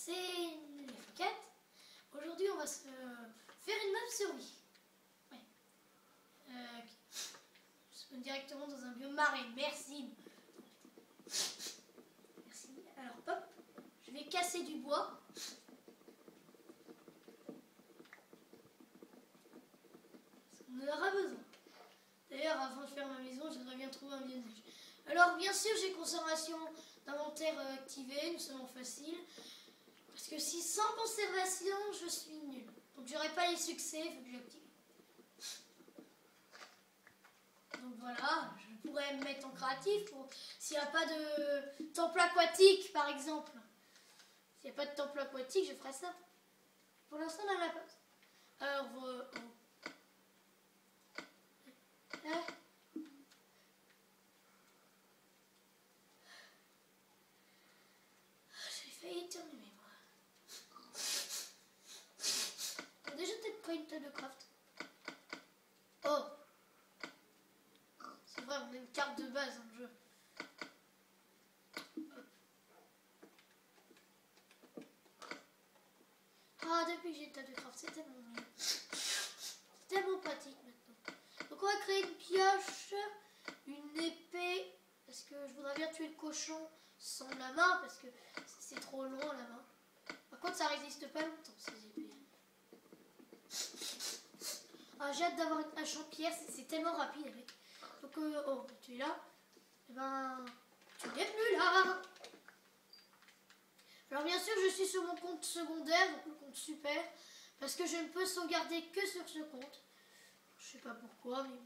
c'est les F4. Aujourd'hui, on va se faire une map survie. Ouais. Okay. Je spawn directement dans un biome marais. Merci. Merci. Alors, hop, je vais casser du bois. On en aura besoin. D'ailleurs, avant de faire ma maison, j'aimerais bien trouver un bien. Alors, bien sûr, j'ai conservation d'inventaire activée, nous sommes en facile. Parce que si sans conservation, je suis nul. Donc, j'aurai pas les succès, il faut que j'active. Donc voilà, je pourrais me mettre en créatif pour s'il n'y a pas de temple aquatique, par exemple. S'il n'y a pas de temple aquatique, je ferai ça. Pour l'instant, on a la pause. Alors, j'ai failli éternuer, moi. T'as déjà peut-être pris une table de craft? Oh! C'est vrai, on a une carte de base dans le jeu. Ah, depuis que j'ai une table de craft, c'est tellement mieux. C'est tellement pratique maintenant. Donc on va créer une pioche, une épée, parce que je voudrais bien tuer le cochon sans la main, parce que c'est trop long la main. Par contre, ça résiste pas longtemps ces épées. Ah, j'ai hâte d'avoir une hache en pierre, c'est tellement rapide avec. Donc, oh, tu es là? Eh ben, tu n'es plus là. Alors bien sûr, je suis sur mon compte secondaire, donc le compte super, parce que je ne peux sauvegarder que sur ce compte. Je sais pas pourquoi, mais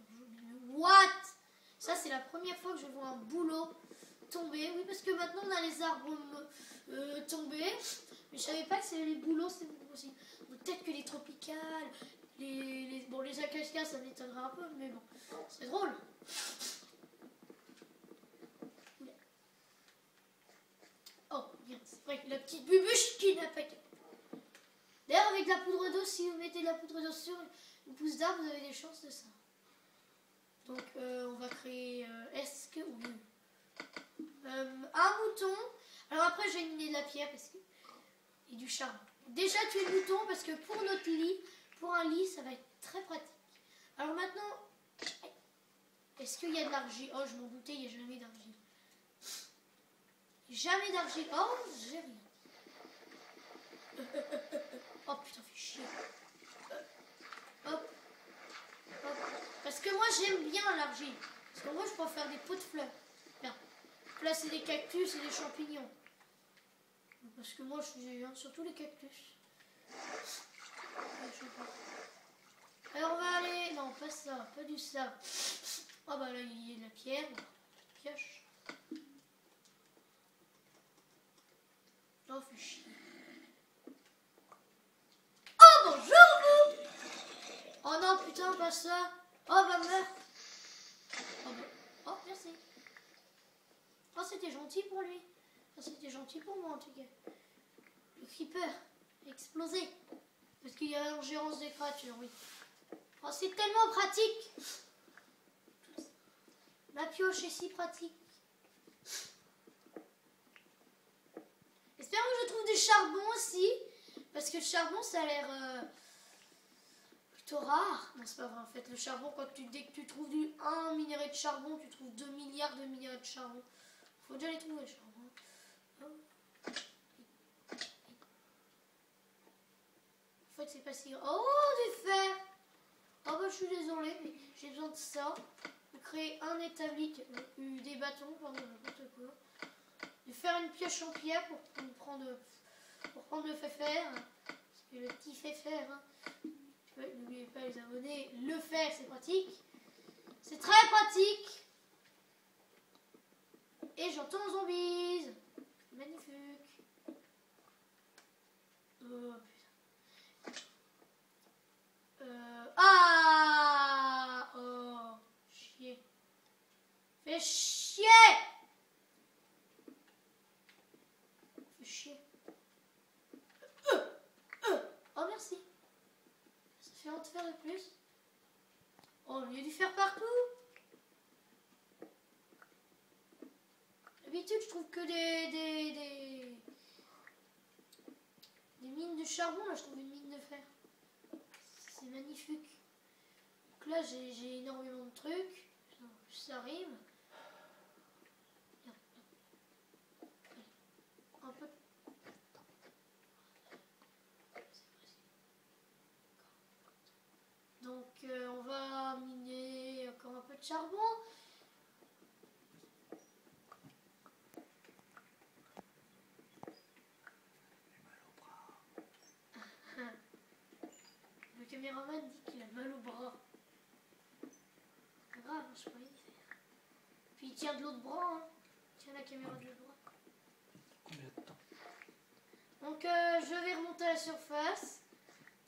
what? Ça, c'est la première fois que je vois un boulot tomber. Oui, parce que maintenant, on a les arbres tombés, mais je savais pas que c'est les bouleaux, c'est possible. Peut-être que les tropicales, bon, les acacias, ça m'étonnerait un peu, mais bon, c'est drôle. Oh, bien, c'est vrai, la petite bubuche qui n'a pas été. D'ailleurs, avec la poudre d'eau, si vous mettez de la poudre d'eau sur une pousse d'arbre, vous avez des chances de ça. Donc, on va créer. Est-ce que. Oui. Un mouton. Alors, après, je vais miner de la pierre parce que. Et du charbon. Déjà, tuer le mouton parce que pour notre lit, pour un lit, ça va être très pratique. Alors, maintenant. Est-ce qu'il y a de l'argile? Oh, je m'en doutais, il n'y a jamais d'argile. Jamais d'argile. Oh, j'ai rien. Oh putain, fais chier. Hop. Hop. Parce que moi j'aime bien l'argile. Parce que moi je peux faire des pots de fleurs. Regarde. Là c'est des cactus et des champignons. Parce que moi je suis surtout les cactus. Alors on va aller. Non, pas ça, pas du sable. Oh bah là il y a de la pierre. Pioche. Oh, fais chier. Oh, bonjour vous. Oh non, putain, pas ça. Oh, bah meurt. Oh, bah. Oh, merci. Oh, c'était gentil pour lui. Oh, c'était gentil pour moi, en tout cas. Le creeper a explosé. Parce qu'il y a l'ingérence des créatures, oui. Oh, c'est tellement pratique. Ma pioche est si pratique. J'espère que je trouve du charbon aussi. Parce que le charbon, ça a l'air plutôt rare. Non, c'est pas vrai en fait. Le charbon, dès que tu trouves un minerai de charbon, tu trouves 2 milliards de minéraux de charbon. Faut déjà les trouver, le charbon. En fait, c'est pas si... Oh, du fer. Oh bah, je suis désolée, mais j'ai besoin de ça. De créer un établi, des bâtons, pardon, n'importe quoi. De faire une pioche en pierre pour prendre le fer. Parce que le petit fer, hein. N'oubliez pas les abonnés, le fer c'est pratique. C'est très pratique. Et j'entends zombies. Magnifique. Oh putain. Ah. Oh, chier. Fais chier. Fais chier. Oh merci. Ça fait un de fer de plus. Oh, il y a du fer partout. D'habitude, je trouve que de charbon, là je trouve une mine de fer. C'est magnifique. Donc là j'ai énormément de trucs. Ça arrive. Un peu. Donc on va miner encore un peu de charbon. Le caméraman dit qu'il a mal au bras. Pas grave, je peux y faire. Puis il tient de l'autre bras. Hein. Il tient la caméra de l'autre bras. Combien de temps? Donc je vais remonter à la surface.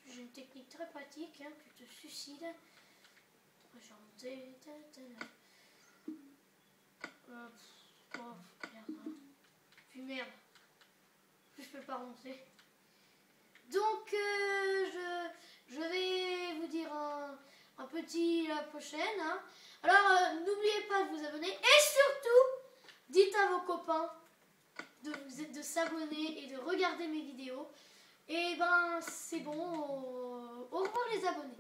J'ai une technique très pratique, hein, tu te suicides. Je vais remonter. Merde. Puis merde. Plus je peux pas remonter. Donc je vais vous dire un petit la prochaine. Hein. Alors n'oubliez pas de vous abonner et surtout dites à vos copains de s'abonner et de regarder mes vidéos. Et ben c'est bon, au revoir les abonnés.